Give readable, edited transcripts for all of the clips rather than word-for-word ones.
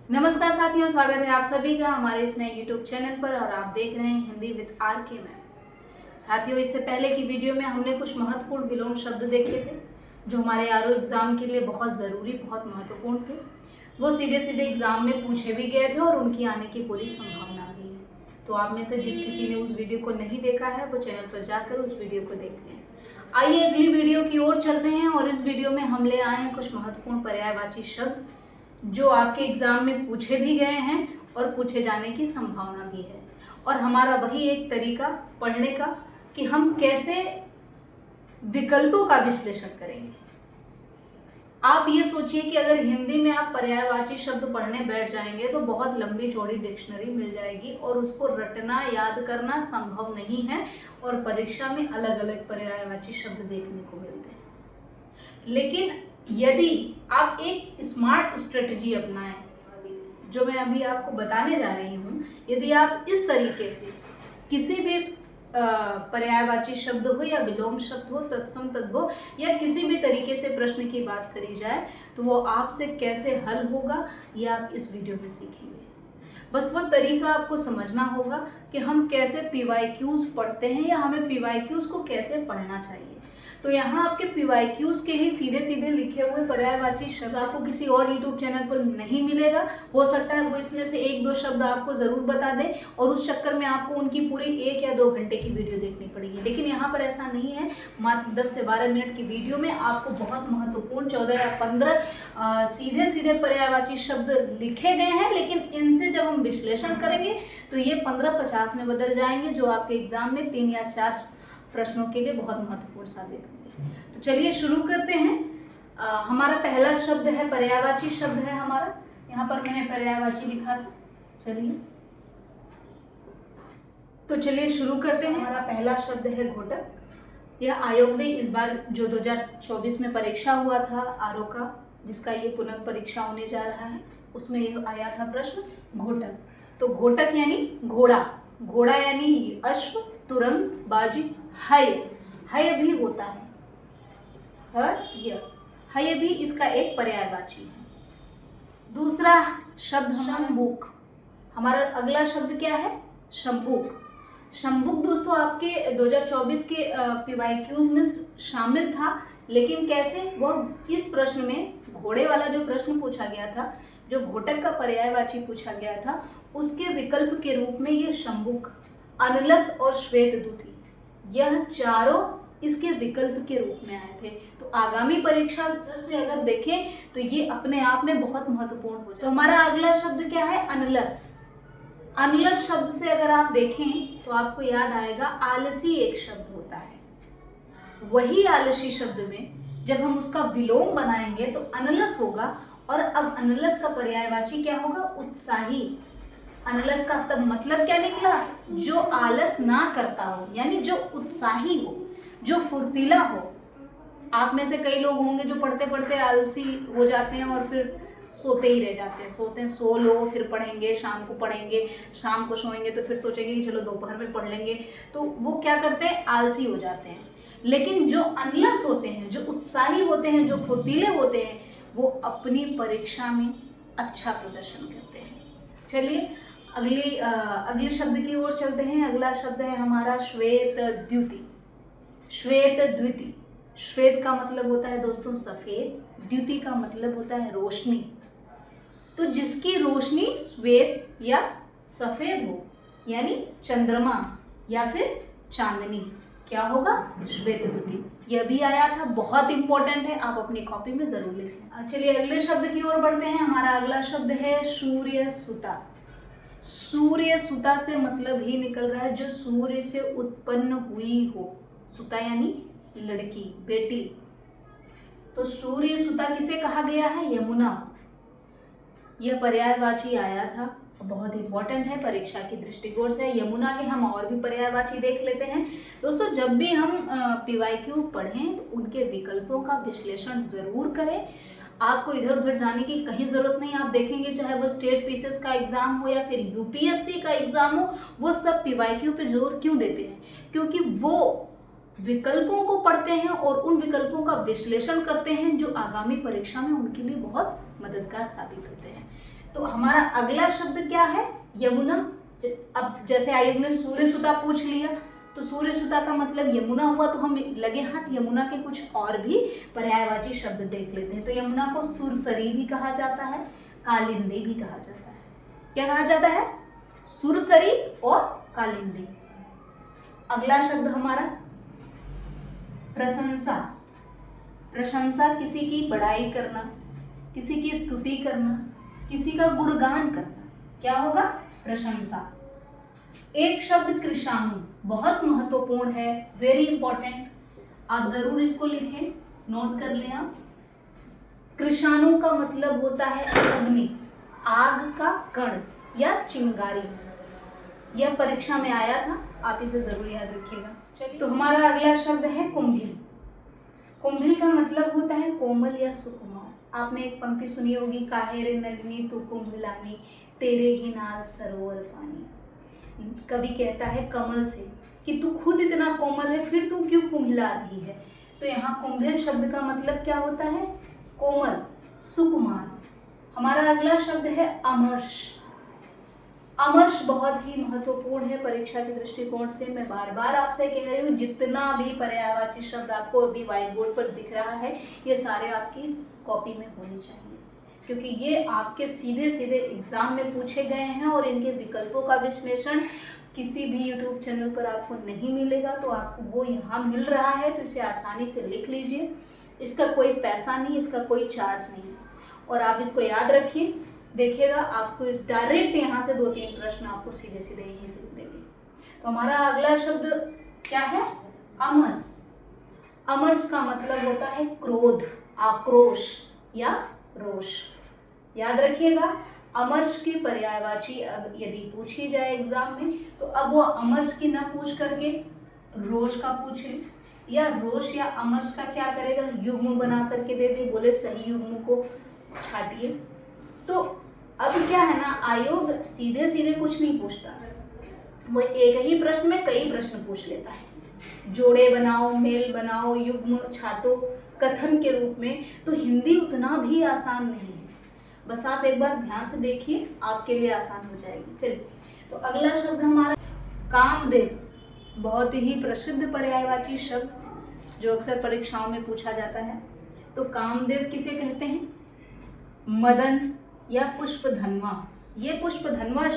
नमस्कार साथियों, स्वागत है आप सभी का हमारे इस नए YouTube चैनल पर और आप देख रहे हैं हिंदी विद RK में। साथियों, इससे पहले की वीडियो में हमने कुछ महत्वपूर्ण विलोम शब्द देखे थे जो हमारे आरओ एग्जाम के लिए बहुत ज़रूरी, बहुत महत्वपूर्ण थे। वो सीधे सीधे एग्जाम में पूछे भी गए थे और उनकी आने की पूरी संभावना भी है। तो आप में से जिस किसी ने उस वीडियो को नहीं देखा है वो चैनल पर जाकर उस वीडियो को देख लें। आइए अगली वीडियो की ओर चलते हैं और इस वीडियो में हम ले आए हैं कुछ महत्वपूर्ण पर्यायवाची शब्द जो आपके एग्जाम में पूछे भी गए हैं और पूछे जाने की संभावना भी है। और हमारा वही एक तरीका पढ़ने का कि हम कैसे विकल्पों का विश्लेषण करेंगे। आप ये सोचिए कि अगर हिंदी में आप पर्यायवाची शब्द पढ़ने बैठ जाएंगे तो बहुत लंबी चौड़ी डिक्शनरी मिल जाएगी और उसको रटना, याद करना संभव नहीं है और परीक्षा में अलग अलग पर्यायवाची शब्द देखने को मिलते हैं। लेकिन यदि आप एक स्मार्ट स्ट्रेटजी अपनाएं, जो मैं अभी आपको बताने जा रही हूँ, यदि आप इस तरीके से किसी भी पर्यायवाची शब्द हो या विलोम शब्द हो, तत्सम तद्भव या किसी भी तरीके से प्रश्न की बात करी जाए तो वो आपसे कैसे हल होगा ये आप इस वीडियो में सीखेंगे। बस वो तरीका आपको समझना होगा कि हम कैसे PYQs पढ़ते हैं या हमें PYQs को कैसे पढ़ना चाहिए। तो यहाँ आपके PYQs के ही सीधे सीधे लिखे हुए पर्यायवाची शब्द आपको किसी और YouTube चैनल पर नहीं मिलेगा। हो सकता है वो इसमें से एक दो शब्द आपको ज़रूर बता दें और उस चक्कर में आपको उनकी पूरी 1 या 2 घंटे की वीडियो देखनी पड़ेगी। लेकिन यहाँ पर ऐसा नहीं है। मात्र 10 से 12 मिनट की वीडियो में आपको बहुत महत्वपूर्ण 14 या 15 सीधे सीधे पर्यायवाची शब्द लिखे गए हैं, लेकिन इनसे जब हम विश्लेषण करेंगे तो ये 15-50 में बदल जाएंगे, जो आपके एग्जाम में 3 या 4 प्रश्नों के लिए बहुत महत्वपूर्ण साबित होंगे। तो चलिए शुरू करते हैं। हमारा पहला शब्द है, पर्यायवाची शब्द है हमारा। यहाँ पर मैंने पर्यायवाची लिखा था। चलिए शुरू करते हैं। हमारा पहला शब्द है घोटक। यह आयोग ने इस बार जो 2024 में परीक्षा हुआ था आरओ का, जिसका ये पुनः परीक्षा होने जा रहा है, उसमें यह आया था प्रश्न घोटक। तो घोटक यानी घोड़ा, घोड़ा यानी अश्व, तुरंग, बाजी, हय भी होता है, हय भी इसका एक पर्यायवाची है। दूसरा शब्द शंबुक। हमारा अगला शब्द क्या है? शंबुक। शंबुक दोस्तों आपके 2024 के PYQs में शामिल था, लेकिन कैसे? वह इस प्रश्न में घोड़े वाला जो प्रश्न पूछा गया था, जो घोटक का पर्यायवाची पूछा गया था, उसके विकल्प के रूप में ये शंबुक, अनलस और श्वेत द्युति, यह चारों इसके विकल्प के रूप में आए थे। तो आगामी परीक्षा से अगर देखें तो ये अपने आप में बहुत महत्वपूर्ण हो जाए। तो हमारा अगला शब्द क्या है? अनलस। अनलस शब्द से अगर आप देखें तो आपको याद आएगा आलसी एक शब्द होता है। वही आलसी शब्द में जब हम उसका विलोम बनाएंगे तो अनलस होगा। और अब अनलस का पर्यायवाची क्या होगा? उत्साही। अनलस का तब मतलब क्या निकला? जो आलस ना करता हो, यानी जो उत्साही हो, जो फुर्तीला हो। आप में से कई लोग होंगे जो पढ़ते पढ़ते आलसी हो जाते हैं और फिर सोते ही रह जाते हैं। सो लो, फिर पढ़ेंगे, शाम को पढ़ेंगे, शाम को सोएंगे तो फिर सोचेंगे कि चलो दोपहर में पढ़ लेंगे। तो वो क्या करते हैं? आलसी हो जाते हैं। लेकिन जो अनलस होते हैं, जो उत्साही होते हैं, जो फुर्तीले होते हैं, वो अपनी परीक्षा में अच्छा प्रदर्शन करते हैं। चलिए अगले शब्द की ओर चलते हैं। अगला शब्द है हमारा श्वेत द्युति। श्वेत द्युति, श्वेत का मतलब होता है दोस्तों सफेद, द्युति का मतलब होता है रोशनी। तो जिसकी रोशनी श्वेत या सफेद हो, यानी चंद्रमा या फिर चांदनी, क्या होगा? श्वेत द्युति। यह भी आया था, बहुत इंपॉर्टेंट है, आप अपनी कॉपी में जरूर लिख लें। चलिए अगले शब्द की ओर बढ़ते हैं। हमारा अगला शब्द है सूर्य सुता। सूर्य सुता से मतलब ही निकल रहा है जो सूर्य से उत्पन्न हुई हो। सुता यानी लड़की, बेटी। तो सूर्य सुता किसे कहा गया है? यमुना। यह पर्यायवाची आया था, बहुत इंपॉर्टेंट है परीक्षा की दृष्टिकोण से। यमुना के हम और भी पर्यायवाची देख लेते हैं। दोस्तों, जब भी हम PYQ पढ़ें तो उनके विकल्पों का विश्लेषण जरूर करें। आपको इधर उधर जाने की कहीं ज़रूरत नहीं। आप देखेंगे चाहे वो स्टेट पीसीएस का एग्ज़ाम हो या फिर UPSC का एग्ज़ाम हो, वो सब PYQ पे जोर क्यों देते हैं? क्योंकि वो विकल्पों को पढ़ते हैं और उन विकल्पों का विश्लेषण करते हैं जो आगामी परीक्षा में उनके लिए बहुत मददगार साबित होते हैं। तो हमारा अगला शब्द क्या है? यमुना। अब जैसे आयोग ने सूर्य सुता पूछ लिया, तो सूर्य सुता का मतलब यमुना हुआ, तो हम लगे हाथ यमुना के कुछ और भी पर्यायवाची शब्द देख लेते हैं। तो यमुना को सुरसरी भी कहा जाता है, कालिंदी भी कहा जाता है। क्या कहा जाता है? सुरसरी और कालिंदी। अगला शब्द हमारा प्रशंसा। प्रशंसा किसी की बड़ाई करना, किसी की स्तुति करना, किसी का गुणगान करना, क्या होगा? प्रशंसा। एक शब्द कृषाणु, बहुत महत्वपूर्ण है, वेरी इंपॉर्टेंट, आप जरूर इसको लिखें, नोट कर लें आप। कृषाणु का मतलब होता है अग्नि, आग का कण या चिंगारी। यह परीक्षा में आया था, आप इसे जरूर याद रखिएगा। चलिए, तो हमारा अगला शब्द है कुंभिल। कुंभिल का मतलब होता है कोमल या सुकुमार। आपने एक पंक्ति सुनी होगी, काहे रे नलिनी तू कुंभिलानी, तेरे ही नाल सरोवर पानी। कवि कहता है कमल से कि तू खुद इतना कोमल है, फिर तू क्यों कुम्हिला रही है। तो यहाँ कुंभिल शब्द का मतलब क्या होता है? कोमल, सुकुमार। हमारा अगला शब्द है अमर्ष। अमर्ष बहुत ही महत्वपूर्ण है परीक्षा के दृष्टिकोण से। मैं बार बार आपसे कह रही हूँ, जितना भी पर्यायवाची शब्द आपको अभी व्हाइट बोर्ड पर दिख रहा है, ये सारे आपकी कॉपी में होने चाहिए, क्योंकि ये आपके सीधे सीधे एग्जाम में पूछे गए हैं और इनके विकल्पों का विश्लेषण किसी भी यूट्यूब चैनल पर आपको नहीं मिलेगा। तो आपको वो यहाँ मिल रहा है, तो इसे आसानी से लिख लीजिए। इसका कोई पैसा नहीं, इसका कोई चार्ज नहीं, और आप इसको याद रखिए। देखिएगा, आपको डायरेक्ट यहाँ से 2-3 प्रश्न आपको सीधे सीधे यहीं से मिलेंगे। तो हमारा अगला शब्द क्या है? अमर्ष। अमर्ष का मतलब होता है क्रोध, आक्रोश या रोष। याद रखिएगा, अमर्ष की पर्यायवाची यदि पूछी जाए एग्जाम में, तो अब वो अमर्ष की ना पूछ करके रोष का पूछ ले, या रोष या अमर्ष का क्या करेगा, युग्म बना करके दे दे, बोले सही युग्म को छाटिए। तो अब क्या है ना, आयोग सीधे सीधे कुछ नहीं पूछता, वो एक ही प्रश्न में कई प्रश्न पूछ लेता है। जोड़े बनाओ, मेल बनाओ, युग्म छाटो, कथन के रूप में। तो हिंदी उतना भी आसान नहीं है, बस आप एक बार ध्यान से देखिए, आपके लिए आसान हो जाएगी। चलिए, तो अगला शब्द हमारा कामदेव। बहुत ही प्रसिद्ध पर्यायवाची शब्द जो अक्सर परीक्षाओं में पूछा जाता है। तो कामदेव किसे कहते हैं? मदन या पुष्पधनवा। ये पुष्पधनवा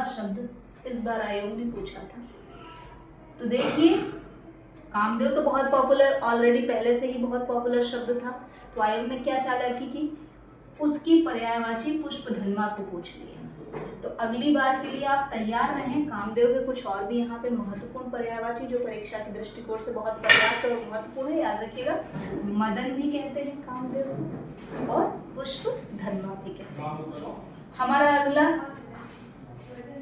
शब्द इस बार आयोग ने पूछा था। तो देखिए, कामदेव तो बहुत पॉपुलर, ऑलरेडी पहले से ही बहुत पॉपुलर शब्द था। तो आयोग ने क्या चालाकी की, उसकी पर्यायवाची पुष्पधनवा को पूछ लिया। तो अगली बार के लिए आप तैयार रहें। कामदेव के कुछ और भी यहाँ पे महत्वपूर्ण पर्यायवाची जो परीक्षा के दृष्टिकोण से बहुत पर्याप्त और महत्वपूर्ण है, याद रखिएगा। मदन भी कहते हैं कामदेव को, और पुष्पधनवा भी कहते हैं। हमारा अगला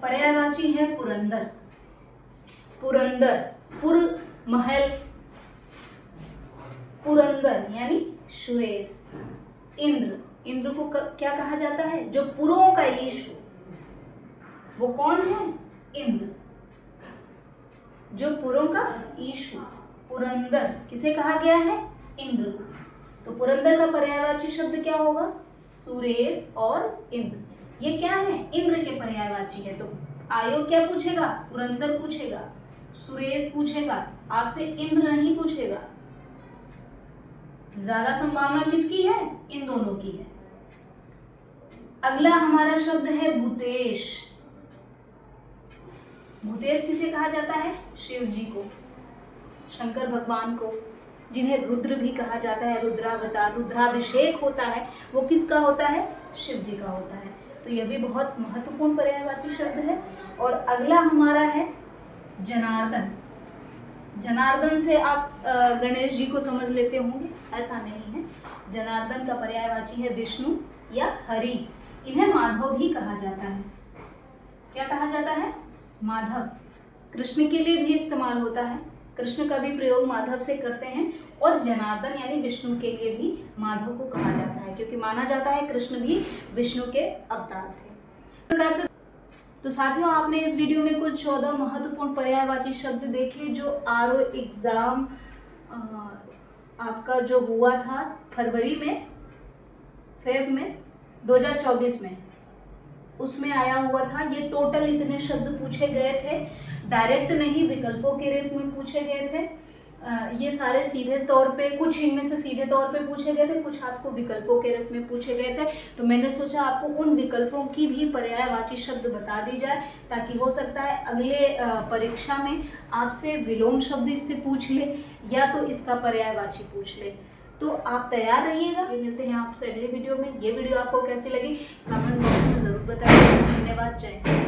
पर्यायवाची है पुरंदर। पुरंदर, पुर महल, पुरंदर यानी सुरेश। इंद्र, इंद्र को क्या कहा जाता है? जो पुरों का ईश हो, वो कौन है? इंद्र, जो पुरों का ईश हो। पुरंदर किसे कहा गया है? इंद्र। तो पुरंदर का पर्यायवाची शब्द क्या होगा? सुरेश और इंद्र। ये क्या है? इंद्र के पर्यायवाची है। तो आयोग क्या पूछेगा? पुरंदर पूछेगा, सुरेश पूछेगा, आपसे इंद्र नहीं पूछेगा। ज्यादा संभावना किसकी है? इन दोनों की है। अगला हमारा शब्द है भूतेश। भूतेश किसे कहा जाता है? शिव जी को, शंकर भगवान को, जिन्हें रुद्र भी कहा जाता है, रुद्रावतार, रुद्राभिषेक होता है, वो किसका होता है? शिव जी का होता है। तो यह भी बहुत महत्वपूर्ण पर्यायवाची शब्द है। और अगला हमारा है जनार्दन। जनार्दन से आप गणेश जी को समझ लेते होंगे, ऐसा नहीं है। जनार्दन का पर्यायवाची है विष्णु या हरि। इन्हें माधव भी कहा जाता है। क्या कहा जाता है? माधव। कृष्ण के लिए भी इस्तेमाल होता है, कृष्ण का भी प्रयोग माधव से करते हैं। और जनार्दन यानी विष्णु के लिए भी माधव को कहा जाता है, क्योंकि माना जाता है कृष्ण भी विष्णु के अवतार थे। इस प्रकार से तो साथियों, आपने इस वीडियो में कुल 14 महत्वपूर्ण पर्यायवाची शब्द देखे जो आरओ एग्जाम आपका जो हुआ था फरवरी में, फेब में 2024 में, उसमें आया हुआ था। ये टोटल इतने शब्द पूछे गए थे, डायरेक्ट नहीं, विकल्पों के रूप में पूछे गए थे। ये सारे सीधे तौर पे, कुछ इनमें से सीधे तौर पे पूछे गए थे, कुछ आपको विकल्पों के रूप में पूछे गए थे। तो मैंने सोचा आपको उन विकल्पों की भी पर्यायवाची शब्द बता दी जाए, ताकि हो सकता है अगले परीक्षा में आपसे विलोम शब्द इससे पूछ ले या तो इसका पर्यायवाची पूछ ले। तो आप तैयार रहिएगा। मिलते हैं आपसे अगले वीडियो में। ये वीडियो आपको कैसी लगी कमेंट बॉक्स में ज़रूर बताइए। धन्यवाद। जय हिंद।